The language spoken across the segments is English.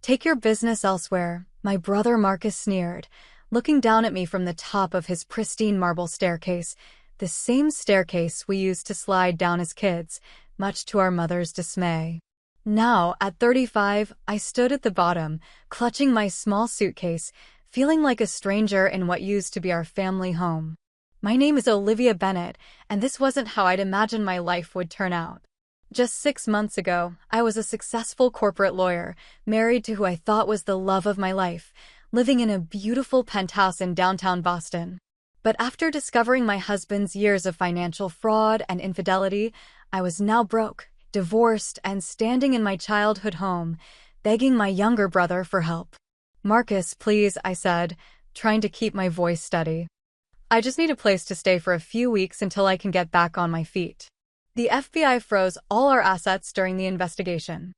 Take your business elsewhere, my brother Marcus sneered, looking down at me from the top of his pristine marble staircase, the same staircase we used to slide down as kids, much to our mother's dismay. Now, at 35, I stood at the bottom, clutching my small suitcase, feeling like a stranger in what used to be our family home. My name is Olivia Bennett, and this wasn't how I'd imagined my life would turn out. Just 6 months ago, I was a successful corporate lawyer, married to who I thought was the love of my life, living in a beautiful penthouse in downtown Boston. But after discovering my husband's years of financial fraud and infidelity, I was now broke, divorced, and standing in my childhood home, begging my younger brother for help. "Marcus, please," I said, trying to keep my voice steady. "I just need a place to stay for a few weeks until I can get back on my feet. The FBI froze all our assets during the investigation.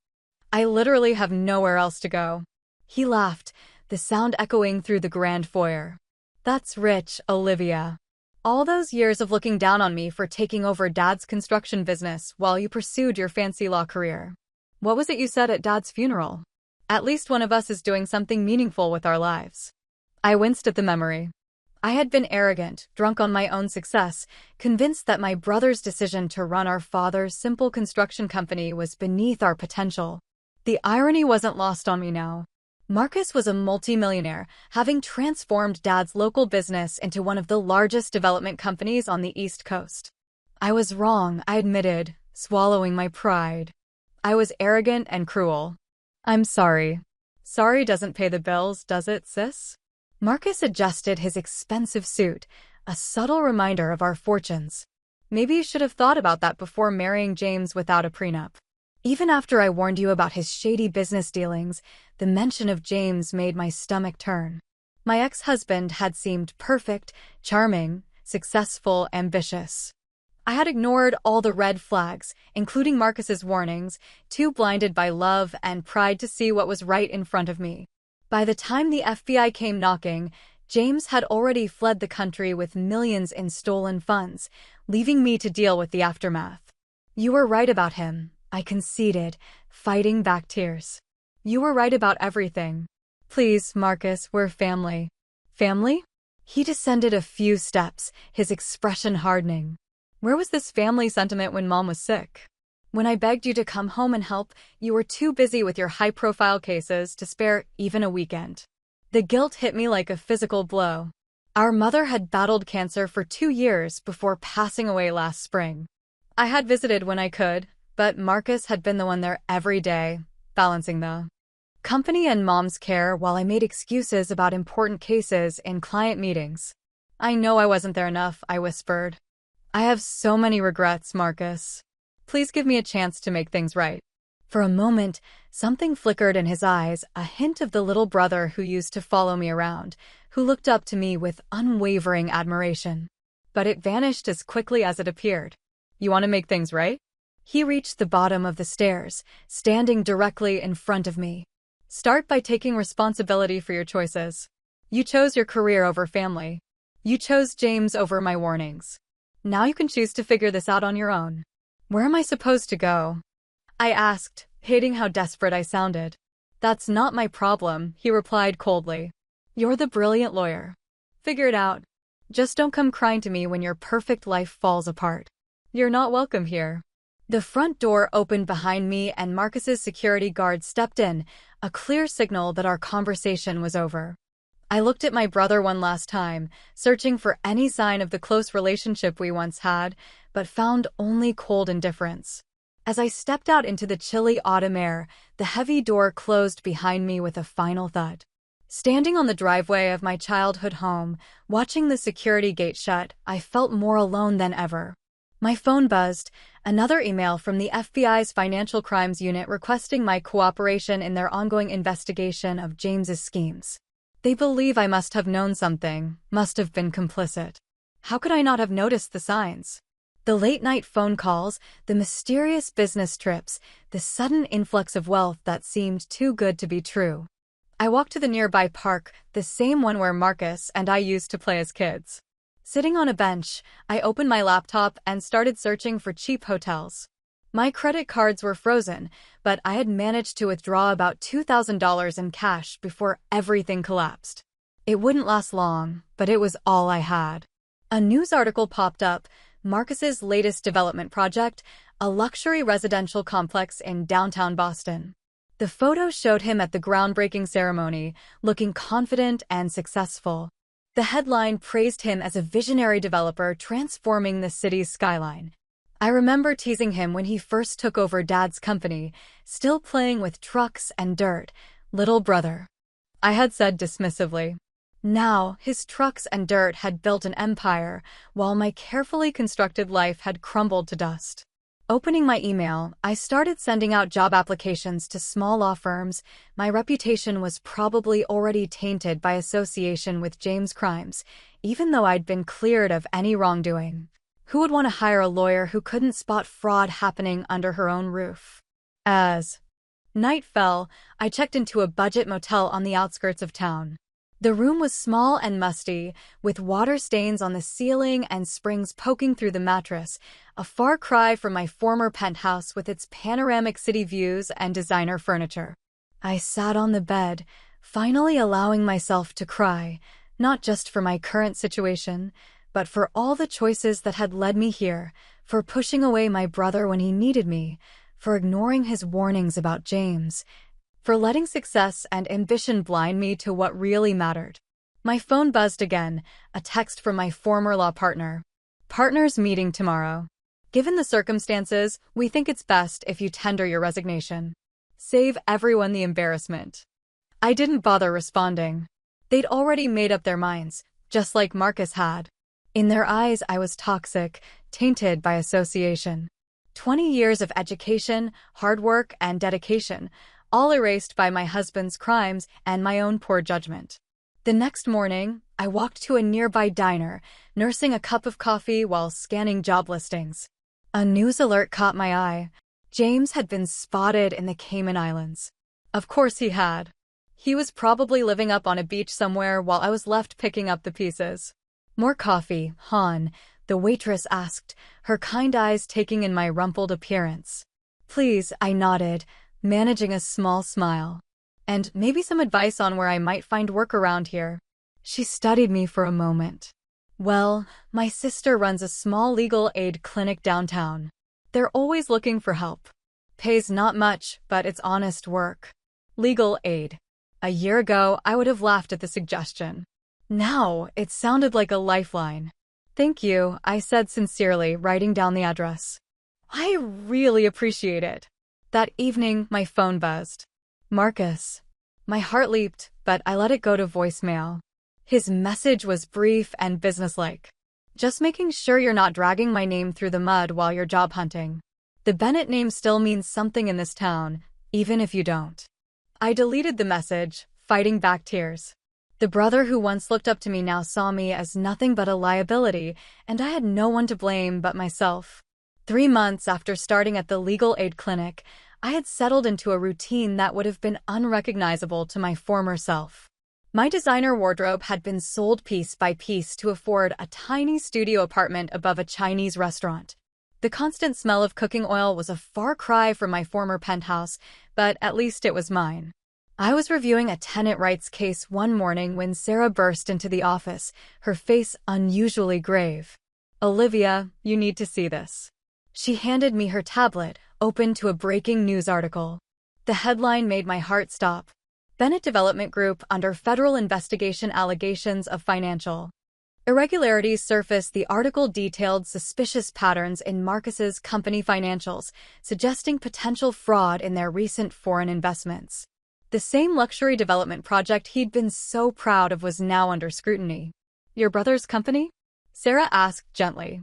I literally have nowhere else to go." He laughed, the sound echoing through the grand foyer. "That's rich, Olivia. All those years of looking down on me for taking over Dad's construction business while you pursued your fancy law career. What was it you said at Dad's funeral? At least one of us is doing something meaningful with our lives." I winced at the memory. I had been arrogant, drunk on my own success, convinced that my brother's decision to run our father's simple construction company was beneath our potential. The irony wasn't lost on me now. Marcus was a multimillionaire, having transformed Dad's local business into one of the largest development companies on the East Coast. I was wrong, I admitted, swallowing my pride. I was arrogant and cruel. "I'm sorry." "Sorry doesn't pay the bills, does it, sis?" Marcus adjusted his expensive suit, a subtle reminder of our fortunes. "Maybe you should have thought about that before marrying James without a prenup. Even after I warned you about his shady business dealings, the mention of James made my stomach turn. My ex-husband had seemed perfect, charming, successful, ambitious. I had ignored all the red flags, including Marcus's warnings, too blinded by love and pride to see what was right in front of me. By the time the FBI came knocking, James had already fled the country with millions in stolen funds, leaving me to deal with the aftermath. "You were right about him," I conceded, fighting back tears. "You were right about everything. Please, Marcus, we're family." "Family?" He descended a few steps, his expression hardening. "Where was this family sentiment when Mom was sick? When I begged you to come home and help, you were too busy with your high-profile cases to spare even a weekend." The guilt hit me like a physical blow. Our mother had battled cancer for 2 years before passing away last spring. I had visited when I could, but Marcus had been the one there every day, balancing the company and Mom's care while I made excuses about important cases in client meetings. "I know I wasn't there enough," I whispered. "I have so many regrets, Marcus. Please give me a chance to make things right." For a moment, something flickered in his eyes, a hint of the little brother who used to follow me around, who looked up to me with unwavering admiration. But it vanished as quickly as it appeared. "You want to make things right?" He reached the bottom of the stairs, standing directly in front of me. "Start by taking responsibility for your choices. You chose your career over family. You chose James over my warnings. Now you can choose to figure this out on your own." "Where am I supposed to go?" I asked, hating how desperate I sounded. "That's not my problem," he replied coldly. "You're the brilliant lawyer. Figure it out. Just don't come crying to me when your perfect life falls apart. You're not welcome here." The front door opened behind me and Marcus's security guard stepped in, a clear signal that our conversation was over. I looked at my brother one last time, searching for any sign of the close relationship we once had, but found only cold indifference. As I stepped out into the chilly autumn air, the heavy door closed behind me with a final thud. Standing on the driveway of my childhood home, watching the security gate shut, I felt more alone than ever. My phone buzzed, another email from the FBI's Financial Crimes Unit requesting my cooperation in their ongoing investigation of James's schemes. They believe I must have known something, must have been complicit. How could I not have noticed the signs? The late-night phone calls, the mysterious business trips, the sudden influx of wealth that seemed too good to be true. I walked to the nearby park, the same one where Marcus and I used to play as kids. Sitting on a bench, I opened my laptop and started searching for cheap hotels. My credit cards were frozen, but I had managed to withdraw about $2,000 in cash before everything collapsed. It wouldn't last long, but it was all I had. A news article popped up, Marcus's latest development project, a luxury residential complex in downtown Boston. The photo showed him at the groundbreaking ceremony, looking confident and successful. The headline praised him as a visionary developer transforming the city's skyline. I remember teasing him when he first took over Dad's company, still playing with trucks and dirt. Little brother, I had said dismissively. Now, his trucks and dirt had built an empire, while my carefully constructed life had crumbled to dust. Opening my email, I started sending out job applications to small law firms. My reputation was probably already tainted by association with James' crimes, even though I'd been cleared of any wrongdoing. Who would want to hire a lawyer who couldn't spot fraud happening under her own roof? As night fell, I checked into a budget motel on the outskirts of town. The room was small and musty, with water stains on the ceiling and springs poking through the mattress, a far cry from my former penthouse with its panoramic city views and designer furniture. I sat on the bed, finally allowing myself to cry, not just for my current situation, but for all the choices that had led me here, for pushing away my brother when he needed me, for ignoring his warnings about James, for letting success and ambition blind me to what really mattered. My phone buzzed again, a text from my former law partner. Partners meeting tomorrow. Given the circumstances, we think it's best if you tender your resignation. Save everyone the embarrassment. I didn't bother responding. They'd already made up their minds, just like Marcus had. In their eyes, I was toxic, tainted by association. 20 years of education, hard work, and dedication, all erased by my husband's crimes and my own poor judgment. The next morning, I walked to a nearby diner, nursing a cup of coffee while scanning job listings. A news alert caught my eye. James had been spotted in the Cayman Islands. Of course he had. He was probably living up on a beach somewhere while I was left picking up the pieces. More coffee, Han, the waitress asked, her kind eyes taking in my rumpled appearance. Please, I nodded, managing a small smile. And maybe some advice on where I might find work around here. She studied me for a moment. Well, my sister runs a small legal aid clinic downtown. They're always looking for help. Pays not much, but it's honest work. Legal aid. A year ago, I would have laughed at the suggestion. Now, it sounded like a lifeline. Thank you, I said sincerely, writing down the address. I really appreciate it. That evening, my phone buzzed. Marcus. My heart leaped, but I let it go to voicemail. His message was brief and businesslike. Just making sure you're not dragging my name through the mud while you're job hunting. The Bennett name still means something in this town, even if you don't. I deleted the message, fighting back tears. The brother who once looked up to me now saw me as nothing but a liability, and I had no one to blame but myself. 3 months after starting at the legal aid clinic, I had settled into a routine that would have been unrecognizable to my former self. My designer wardrobe had been sold piece by piece to afford a tiny studio apartment above a Chinese restaurant. The constant smell of cooking oil was a far cry from my former penthouse, but at least it was mine. I was reviewing a tenant rights case one morning when Sarah burst into the office, her face unusually grave. Olivia, you need to see this. She handed me her tablet, open to a breaking news article. The headline made my heart stop. Bennett Development Group under federal investigation, allegations of financial irregularities surfaced. The article detailed suspicious patterns in Marcus's company financials, suggesting potential fraud in their recent foreign investments. The same luxury development project he'd been so proud of was now under scrutiny. Your brother's company? Sarah asked gently.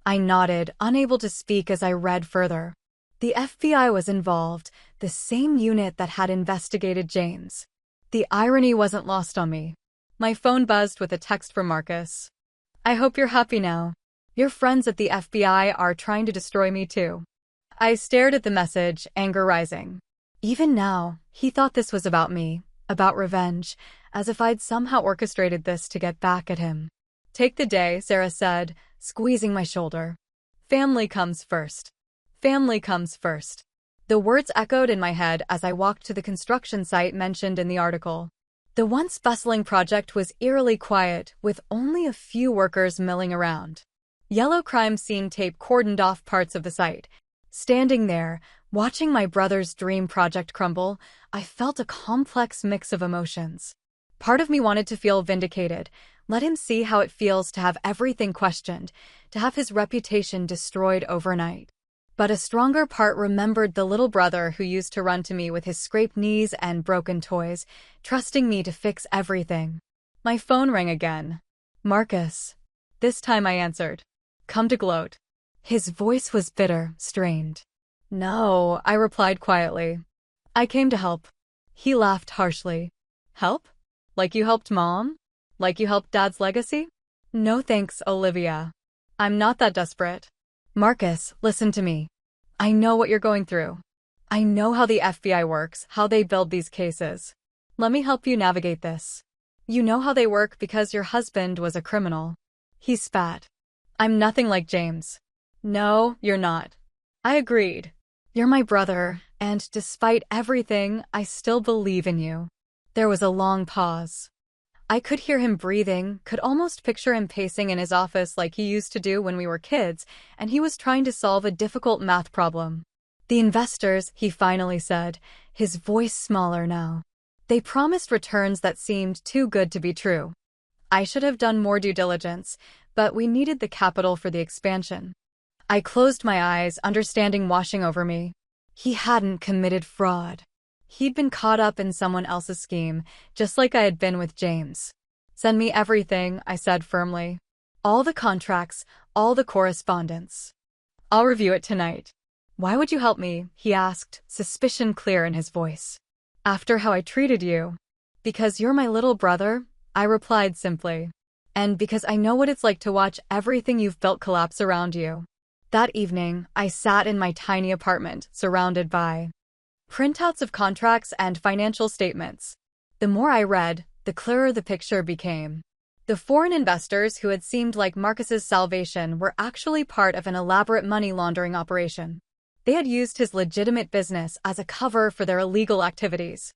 I nodded, unable to speak as I read further. The FBI was involved, the same unit that had investigated James. The irony wasn't lost on me. My phone buzzed with a text from Marcus. I hope you're happy now. Your friends at the FBI are trying to destroy me too. I stared at the message, anger rising. Even now, he thought this was about me, about revenge, as if I'd somehow orchestrated this to get back at him. Take the day, Sarah said, squeezing my shoulder. Family comes first. Family comes first. The words echoed in my head as I walked to the construction site mentioned in the article. The once bustling project was eerily quiet, with only a few workers milling around. Yellow crime scene tape cordoned off parts of the site. Standing there, watching my brother's dream project crumble, I felt a complex mix of emotions. Part of me wanted to feel vindicated, let him see how it feels to have everything questioned, to have his reputation destroyed overnight. But a stronger part remembered the little brother who used to run to me with his scraped knees and broken toys, trusting me to fix everything. My phone rang again. Marcus. This time I answered. Come to gloat. His voice was bitter, strained. No, I replied quietly. I came to help. He laughed harshly. Help? Like you helped Mom? Like you helped Dad's legacy? No thanks, Olivia. I'm not that desperate. Marcus, listen to me. I know what you're going through. I know how the FBI works, how they build these cases. Let me help you navigate this. You know how they work because your husband was a criminal. He spat. I'm nothing like James. No, you're not. I agreed. You're my brother, and despite everything, I still believe in you. There was a long pause. I could hear him breathing, could almost picture him pacing in his office like he used to do when we were kids, and he was trying to solve a difficult math problem. The investors, he finally said, his voice smaller now. They promised returns that seemed too good to be true. I should have done more due diligence, but we needed the capital for the expansion. I closed my eyes, understanding washing over me. He hadn't committed fraud. He'd been caught up in someone else's scheme, just like I had been with James. Send me everything, I said firmly. All the contracts, all the correspondence. I'll review it tonight. Why would you help me? He asked, suspicion clear in his voice. After how I treated you. Because you're my little brother, I replied simply. And because I know what it's like to watch everything you've built collapse around you. That evening, I sat in my tiny apartment, surrounded by printouts of contracts and financial statements. The more I read, the clearer the picture became. The foreign investors who had seemed like Marcus's salvation were actually part of an elaborate money laundering operation. They had used his legitimate business as a cover for their illegal activities.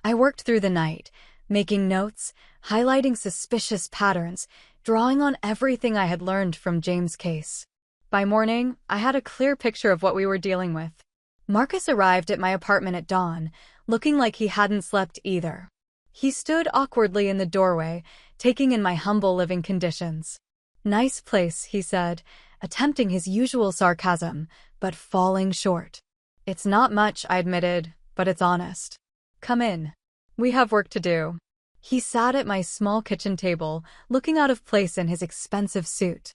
I worked through the night, making notes, highlighting suspicious patterns, drawing on everything I had learned from James' case. By morning, I had a clear picture of what we were dealing with. Marcus arrived at my apartment at dawn, looking like he hadn't slept either. He stood awkwardly in the doorway, taking in my humble living conditions. Nice place, he said, attempting his usual sarcasm, but falling short. It's not much, I admitted, but it's honest. Come in. We have work to do. He sat at my small kitchen table, looking out of place in his expensive suit.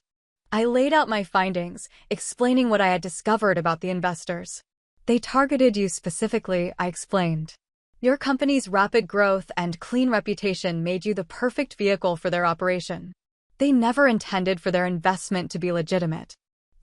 I laid out my findings, explaining what I had discovered about the investors. They targeted you specifically, I explained. Your company's rapid growth and clean reputation made you the perfect vehicle for their operation. They never intended for their investment to be legitimate.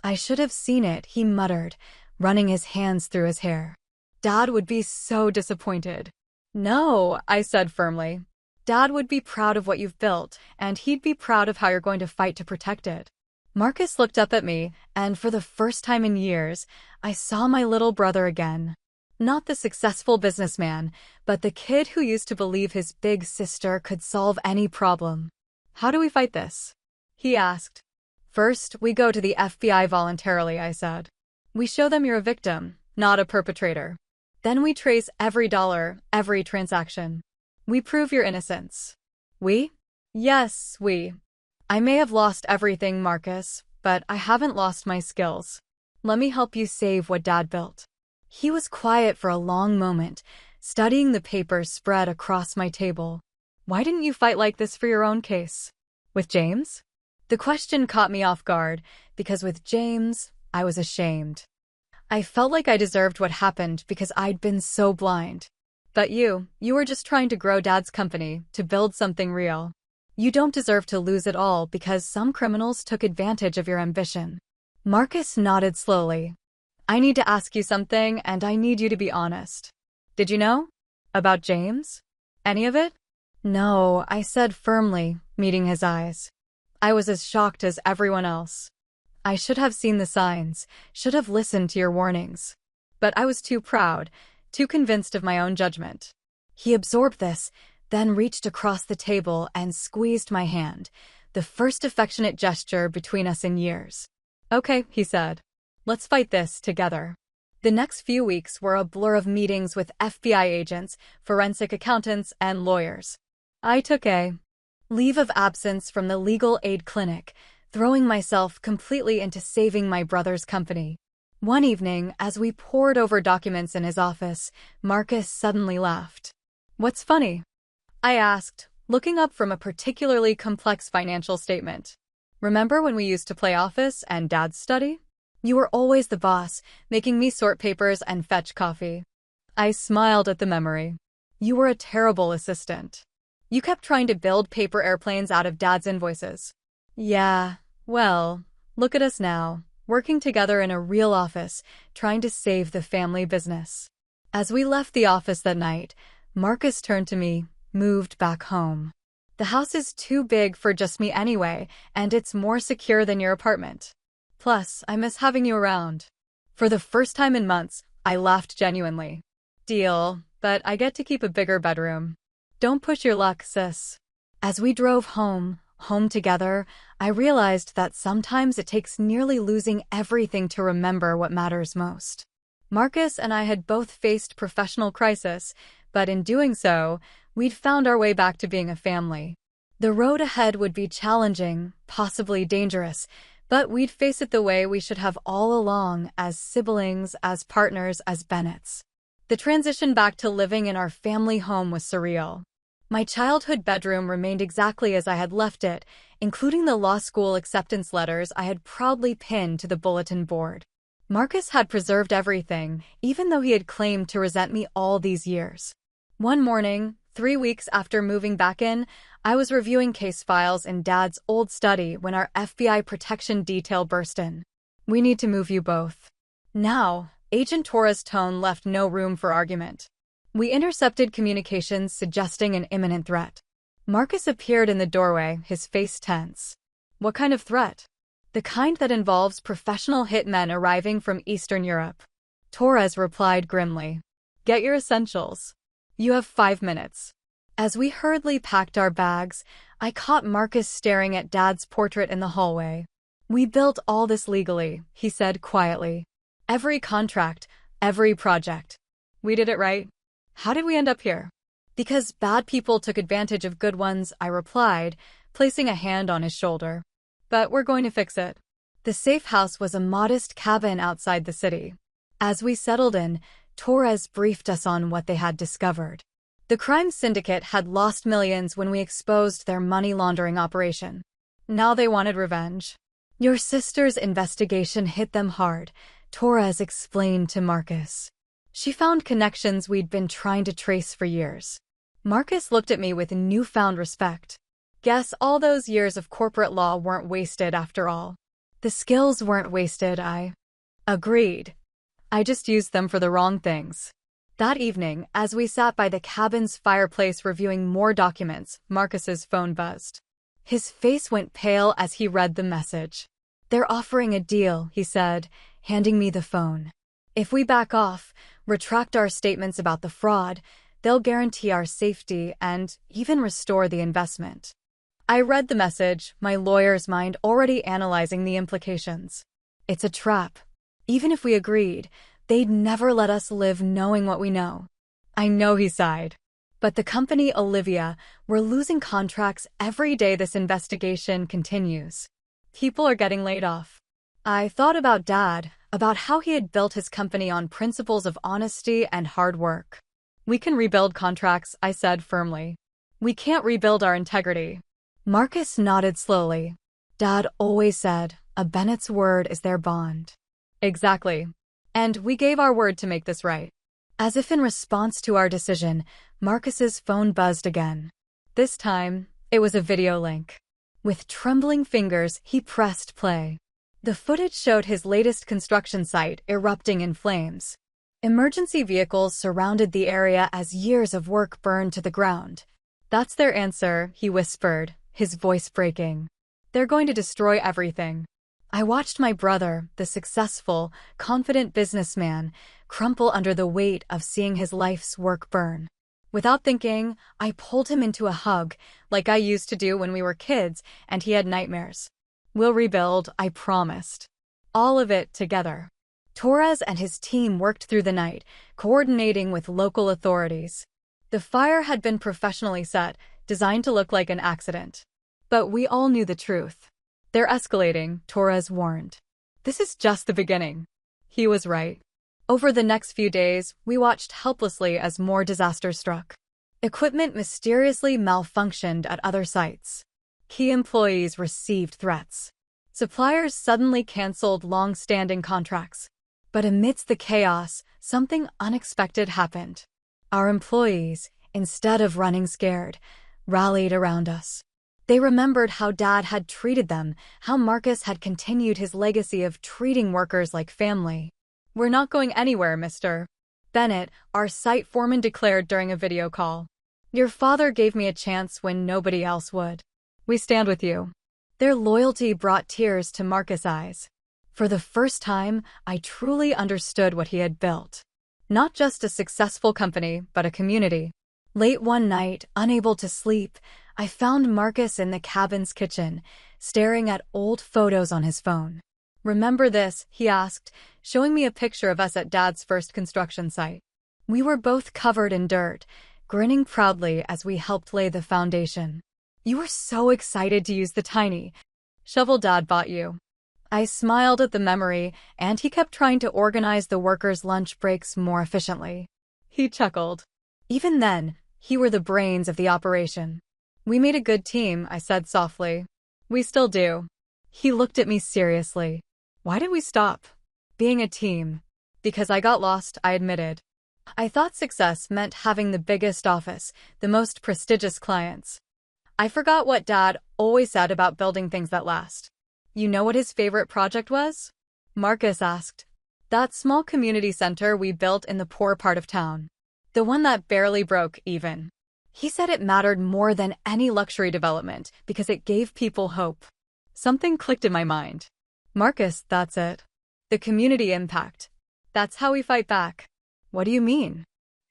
I should have seen it, he muttered, running his hands through his hair. Dad would be so disappointed. No, I said firmly. Dad would be proud of what you've built, and he'd be proud of how you're going to fight to protect it. Marcus looked up at me, and for the first time in years, I saw my little brother again. Not the successful businessman, but the kid who used to believe his big sister could solve any problem. How do we fight this? He asked. First, we go to the FBI voluntarily, I said. We show them you're a victim, not a perpetrator. Then we trace every dollar, every transaction. We prove your innocence. We? Yes, we. I may have lost everything, Marcus, but I haven't lost my skills. Let me help you save what Dad built. He was quiet for a long moment, studying the papers spread across my table. Why didn't you fight like this for your own case? With James? The question caught me off guard, because with James, I was ashamed. I felt like I deserved what happened because I'd been so blind. But you were just trying to grow Dad's company, to build something real. You don't deserve to lose it all because some criminals took advantage of your ambition. Marcus nodded slowly. I need to ask you something, and I need you to be honest. Did you know? About James? Any of it? No, I said firmly, meeting his eyes. I was as shocked as everyone else. I should have seen the signs, should have listened to your warnings. But I was too proud, too convinced of my own judgment. He absorbed this, then reached across the table and squeezed my hand, the first affectionate gesture between us in years. Okay, he said. Let's fight this together. The next few weeks were a blur of meetings with FBI agents, forensic accountants, and lawyers. I took a leave of absence from the legal aid clinic, throwing myself completely into saving my brother's company. One evening, as we pored over documents in his office, Marcus suddenly laughed. What's funny? I asked, looking up from a particularly complex financial statement. Remember when we used to play office and Dad's study? You were always the boss, making me sort papers and fetch coffee. I smiled at the memory. You were a terrible assistant. You kept trying to build paper airplanes out of Dad's invoices. Yeah, well, look at us now, working together in a real office, trying to save the family business. As we left the office that night, Marcus turned to me, moved back home. The house is too big for just me anyway, and it's more secure than your apartment. Plus, I miss having you around. For the first time in months, I laughed genuinely. Deal, but I get to keep a bigger bedroom. Don't push your luck, sis. As we drove home together, I realized that sometimes it takes nearly losing everything to remember what matters most. Marcus and I had both faced professional crisis, but in doing so, we'd found our way back to being a family. The road ahead would be challenging, possibly dangerous, but we'd face it the way we should have all along, as siblings, as partners, as Bennetts. The transition back to living in our family home was surreal. My childhood bedroom remained exactly as I had left it, including the law school acceptance letters I had proudly pinned to the bulletin board. Marcus had preserved everything, even though he had claimed to resent me all these years. One morning, 3 weeks after moving back in, I was reviewing case files in Dad's old study when our FBI protection detail burst in. We need to move you both. Now, Agent Torres' tone left no room for argument. We intercepted communications suggesting an imminent threat. Marcus appeared in the doorway, his face tense. What kind of threat? The kind that involves professional hitmen arriving from Eastern Europe. Torres replied grimly. Get your essentials. You have 5 minutes. As we hurriedly packed our bags, I caught Marcus staring at Dad's portrait in the hallway. We built all this legally, he said quietly. Every contract, every project. We did it right. How did we end up here? Because bad people took advantage of good ones, I replied, placing a hand on his shoulder. But we're going to fix it. The safe house was a modest cabin outside the city. As we settled in, Torres briefed us on what they had discovered. The crime syndicate had lost millions when we exposed their money laundering operation. Now they wanted revenge. Your sister's investigation hit them hard, Torres explained to Marcus. She found connections we'd been trying to trace for years. Marcus looked at me with newfound respect. Guess all those years of corporate law weren't wasted after all. The skills weren't wasted, I agreed. I just used them for the wrong things. That evening, as we sat by the cabin's fireplace reviewing more documents, Marcus's phone buzzed. His face went pale as he read the message. They're offering a deal, he said, handing me the phone. If we back off, retract our statements about the fraud, they'll guarantee our safety and even restore the investment. I read the message, my lawyer's mind already analyzing the implications. It's a trap. Even if we agreed, they'd never let us live knowing what we know. I know, he sighed. But the company Olivia, we're losing contracts every day this investigation continues. People are getting laid off. I thought about Dad, about how he had built his company on principles of honesty and hard work. We can rebuild contracts, I said firmly. We can't rebuild our integrity. Marcus nodded slowly. Dad always said, a Bennett's word is their bond. Exactly. And we gave our word to make this right. As if in response to our decision, Marcus's phone buzzed again. This time, it was a video link. With trembling fingers, he pressed play. The footage showed his latest construction site erupting in flames. Emergency vehicles surrounded the area as years of work burned to the ground. That's their answer, he whispered, his voice breaking. They're going to destroy everything. I watched my brother, the successful, confident businessman, crumple under the weight of seeing his life's work burn. Without thinking, I pulled him into a hug, like I used to do when we were kids and he had nightmares. We'll rebuild, I promised. All of it together. Torres and his team worked through the night, coordinating with local authorities. The fire had been professionally set, designed to look like an accident. But we all knew the truth. They're escalating, Torres warned. This is just the beginning. He was right. Over the next few days, we watched helplessly as more disasters struck. Equipment mysteriously malfunctioned at other sites. Key employees received threats. Suppliers suddenly canceled long-standing contracts. But amidst the chaos, something unexpected happened. Our employees, instead of running scared, rallied around us. They remembered how Dad had treated them, how Marcus had continued his legacy of treating workers like family. "We're not going anywhere, Mr. Bennett," our site foreman declared during a video call. "Your father gave me a chance when nobody else would. We stand with you." Their loyalty brought tears to Marcus' eyes. For the first time, I truly understood what he had built. Not just a successful company, but a community. Late one night, unable to sleep, I found Marcus in the cabin's kitchen, staring at old photos on his phone. "Remember this?" he asked, showing me a picture of us at Dad's first construction site. We were both covered in dirt, grinning proudly as we helped lay the foundation. "You were so excited to use the tiny shovel Dad bought you." I smiled at the memory, and he kept trying to organize the workers' lunch breaks more efficiently. He chuckled. "Even then, you were the brains of the operation." "We made a good team," I said softly. "We still do." He looked at me seriously. "Why did we stop being a team?" "Because I got lost," I admitted. I thought success meant having the biggest office, the most prestigious clients. I forgot what Dad always said about building things that last. "You know what his favorite project was?" Marcus asked. "That small community center we built in the poor part of town. The one that barely broke even. He said it mattered more than any luxury development because it gave people hope." Something clicked in my mind. "Marcus, that's it. The community impact. That's how we fight back." "What do you mean?"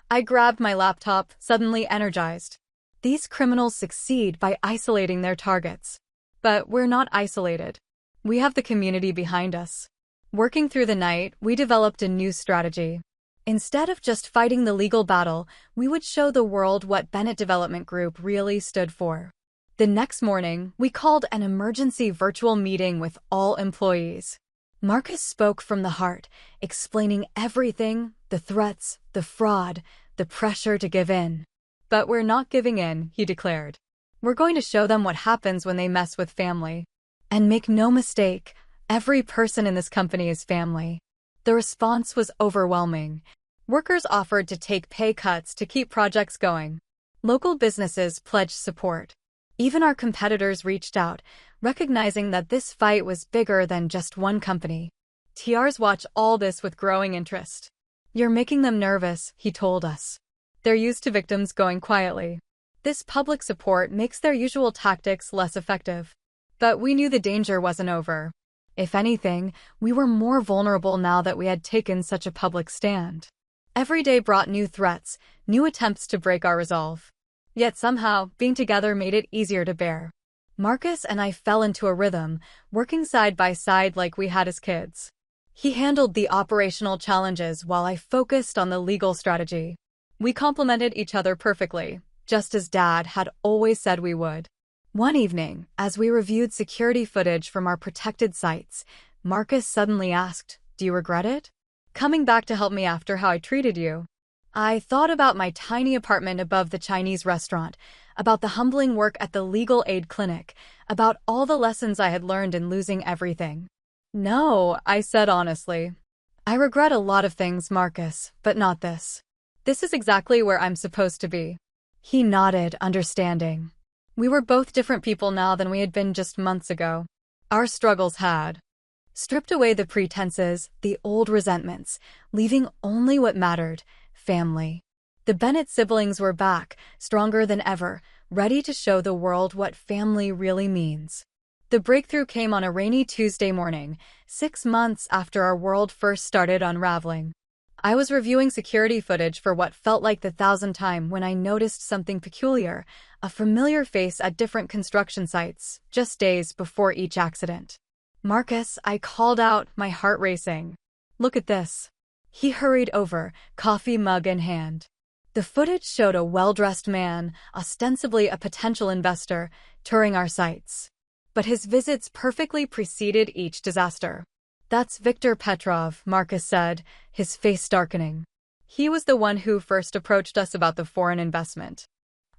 I grabbed my laptop, suddenly energized. These criminals succeed by isolating their targets. But we're not isolated. We have the community behind us. Working through the night, we developed a new strategy. Instead of just fighting the legal battle, we would show the world what Bennett Development Group really stood for. The next morning, we called an emergency virtual meeting with all employees. Marcus spoke from the heart, explaining everything, the threats, the fraud, the pressure to give in. "But we're not giving in," he declared. "We're going to show them what happens when they mess with family. And make no mistake, every person in this company is family." The response was overwhelming. Workers offered to take pay cuts to keep projects going. Local businesses pledged support. Even our competitors reached out, recognizing that this fight was bigger than just one company. TRs watch all this with growing interest. "You're making them nervous," he told us. "They're used to victims going quietly. This public support makes their usual tactics less effective." But we knew the danger wasn't over. If anything, we were more vulnerable now that we had taken such a public stand. Every day brought new threats, new attempts to break our resolve. Yet somehow, being together made it easier to bear. Marcus and I fell into a rhythm, working side by side like we had as kids. He handled the operational challenges while I focused on the legal strategy. We complemented each other perfectly, just as Dad had always said we would. One evening, as we reviewed security footage from our protected sites, Marcus suddenly asked, "Do you regret it? Coming back to help me after how I treated you?" I thought about my tiny apartment above the Chinese restaurant, about the humbling work at the legal aid clinic, about all the lessons I had learned in losing everything. "No," I said honestly. "I regret a lot of things, Marcus, but not this. This is exactly where I'm supposed to be." He nodded, understanding. We were both different people now than we had been just months ago. Our struggles had stripped away the pretenses, the old resentments, leaving only what mattered: family. The Bennett siblings were back, stronger than ever, ready to show the world what family really means. The breakthrough came on a rainy Tuesday morning, 6 months after our world first started unraveling. I was reviewing security footage for what felt like the thousandth time when I noticed something peculiar, a familiar face at different construction sites, just days before each accident. "Marcus," I called out, my heart racing. "Look at this." He hurried over, coffee mug in hand. The footage showed a well-dressed man, ostensibly a potential investor, touring our sites. But his visits perfectly preceded each disaster. "That's Viktor Petrov," Marcus said, his face darkening. "He was the one who first approached us about the foreign investment."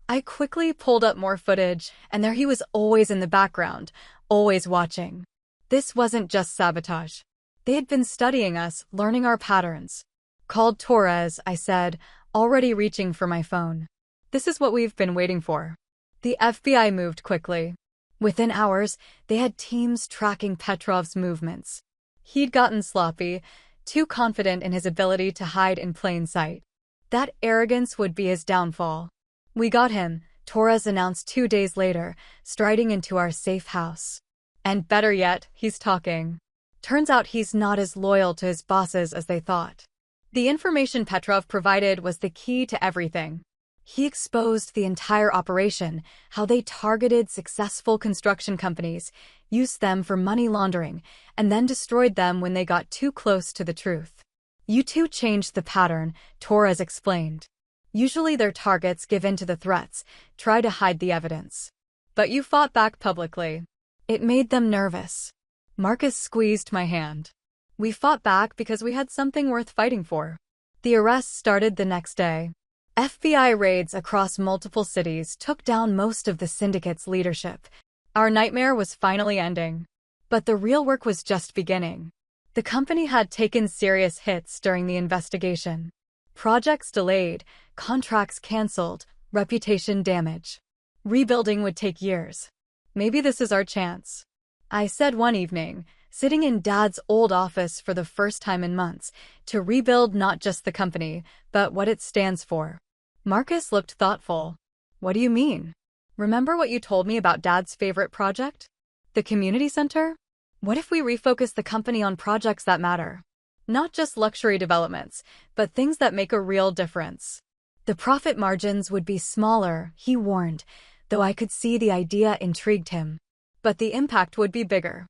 I quickly pulled up more footage, and there he was, always in the background, always watching. This wasn't just sabotage. They had been studying us, learning our patterns. "Called Torres," I said, already reaching for my phone. "This is what we've been waiting for." The FBI moved quickly. Within hours, they had teams tracking Petrov's movements. He'd gotten sloppy, too confident in his ability to hide in plain sight. That arrogance would be his downfall. "We got him," Torres announced 2 days later, striding into our safe house. "And better yet, he's talking." Turns out he's not as loyal to his bosses as they thought. The information Petrov provided was the key to everything. He exposed the entire operation, how they targeted successful construction companies, used them for money laundering, and then destroyed them when they got too close to the truth. "You two changed the pattern," Torres explained. "Usually their targets give in to the threats, try to hide the evidence. But you fought back publicly. It made them nervous." Marcus squeezed my hand. "We fought back because we had something worth fighting for." The arrests started the next day. FBI raids across multiple cities took down most of the syndicate's leadership. Our nightmare was finally ending. But the real work was just beginning. The company had taken serious hits during the investigation. Projects delayed, contracts canceled, reputation damage. Rebuilding would take years. "Maybe this is our chance," I said one evening, sitting in Dad's old office for the first time in months, "to rebuild not just the company, but what it stands for." Marcus looked thoughtful. "What do you mean? Remember what you told me about Dad's favorite project? The community center? What if we refocus the company on projects that matter? Not just luxury developments, but things that make a real difference." The profit margins would be smaller, he warned, though I could see the idea intrigued him. "But the impact would be bigger,"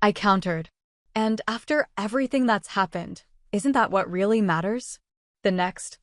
I countered. "And after everything that's happened, isn't that what really matters?" The next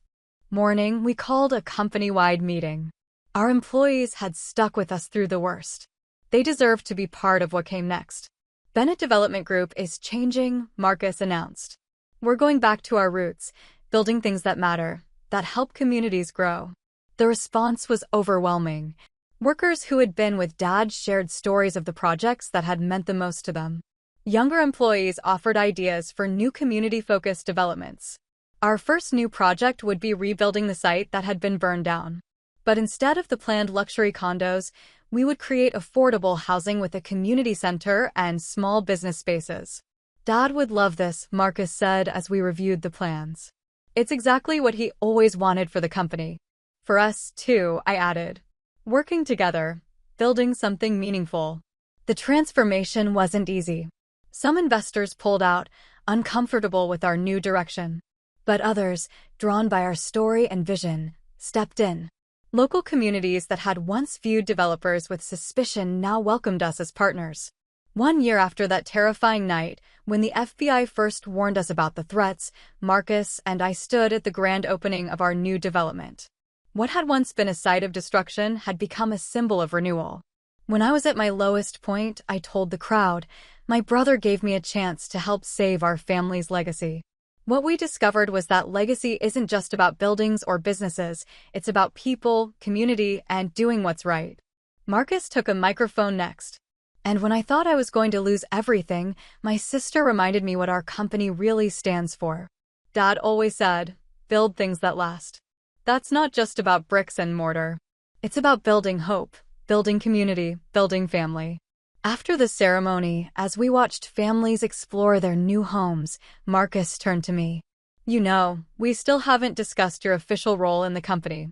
morning, we called a company-wide meeting. Our employees had stuck with us through the worst. They deserved to be part of what came next. "Bennett Development Group is changing," Marcus announced. "We're going back to our roots, building things that matter, that help communities grow." The response was overwhelming. Workers who had been with Dad shared stories of the projects that had meant the most to them. Younger employees offered ideas for new community-focused developments. Our first new project would be rebuilding the site that had been burned down. But instead of the planned luxury condos, we would create affordable housing with a community center and small business spaces. "Dad would love this," Marcus said as we reviewed the plans. "It's exactly what he always wanted for the company." "For us, too," I added. "Working together, building something meaningful." The transformation wasn't easy. Some investors pulled out, uncomfortable with our new direction. But others, drawn by our story and vision, stepped in. Local communities that had once viewed developers with suspicion now welcomed us as partners. 1 year after that terrifying night, when the FBI first warned us about the threats, Marcus and I stood at the grand opening of our new development. What had once been a site of destruction had become a symbol of renewal. When I was at my lowest point, I told the crowd, my brother gave me a chance to help save our family's legacy. What we discovered was that legacy isn't just about buildings or businesses, it's about people, community, and doing what's right. Marcus took a microphone next. And when I thought I was going to lose everything, my sister reminded me what our company really stands for. Dad always said, "Build things that last." That's not just about bricks and mortar. It's about building hope, building community, building family. After the ceremony, as we watched families explore their new homes, Marcus turned to me. "You know, we still haven't discussed your official role in the company."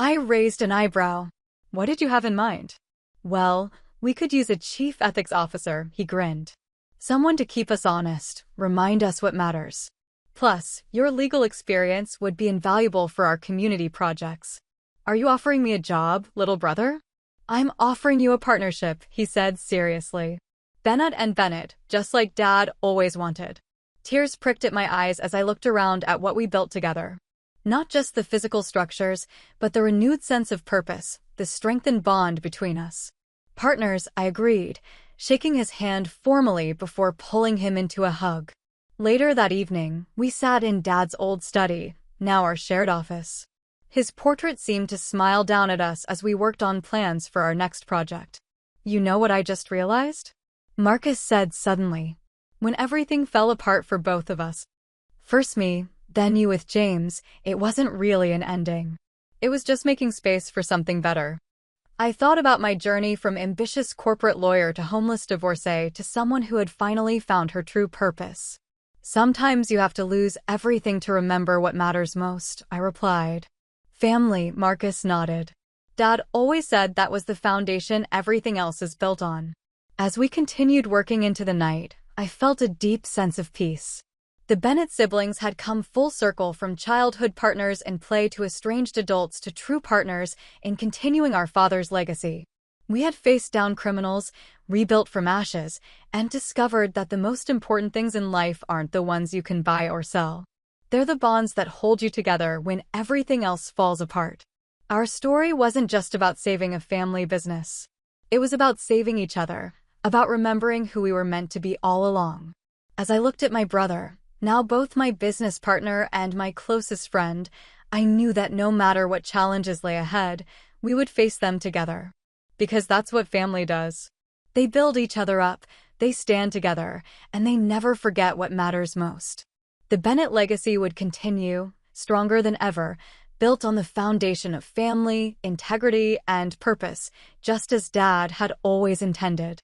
I raised an eyebrow. "What did you have in mind?" "Well, We could use a chief ethics officer, he grinned. Someone to keep us honest, remind us what matters. Plus, your legal experience would be invaluable for our community projects. Are you offering me a job, little brother? I'm offering you a partnership, he said seriously. Bennett and Bennett, just like Dad always wanted. Tears pricked at my eyes as I looked around at what we built together. Not just the physical structures, but the renewed sense of purpose, the strengthened bond between us. Partners, I agreed, shaking his hand formally before pulling him into a hug. Later that evening, we sat in Dad's old study, now our shared office. His portrait seemed to smile down at us as we worked on plans for our next project. You know what I just realized? Marcus said suddenly, when everything fell apart for both of us. First me, then you with James, it wasn't really an ending. It was just making space for something better. I thought about my journey from ambitious corporate lawyer to homeless divorcee to someone who had finally found her true purpose. Sometimes you have to lose everything to remember what matters most, I replied. Family, Marcus nodded. Dad always said that was the foundation everything else is built on. As we continued working into the night, I felt a deep sense of peace. The Bennett siblings had come full circle from childhood partners in play to estranged adults to true partners in continuing our father's legacy. We had faced down criminals, rebuilt from ashes, and discovered that the most important things in life aren't the ones you can buy or sell. They're the bonds that hold you together when everything else falls apart. Our story wasn't just about saving a family business. It was about saving each other, about remembering who we were meant to be all along. As I looked at my brother, now both my business partner and my closest friend, I knew that no matter what challenges lay ahead, we would face them together. Because that's what family does. They build each other up, they stand together, and they never forget what matters most. The Bennett legacy would continue, stronger than ever, built on the foundation of family, integrity, and purpose, just as Dad had always intended.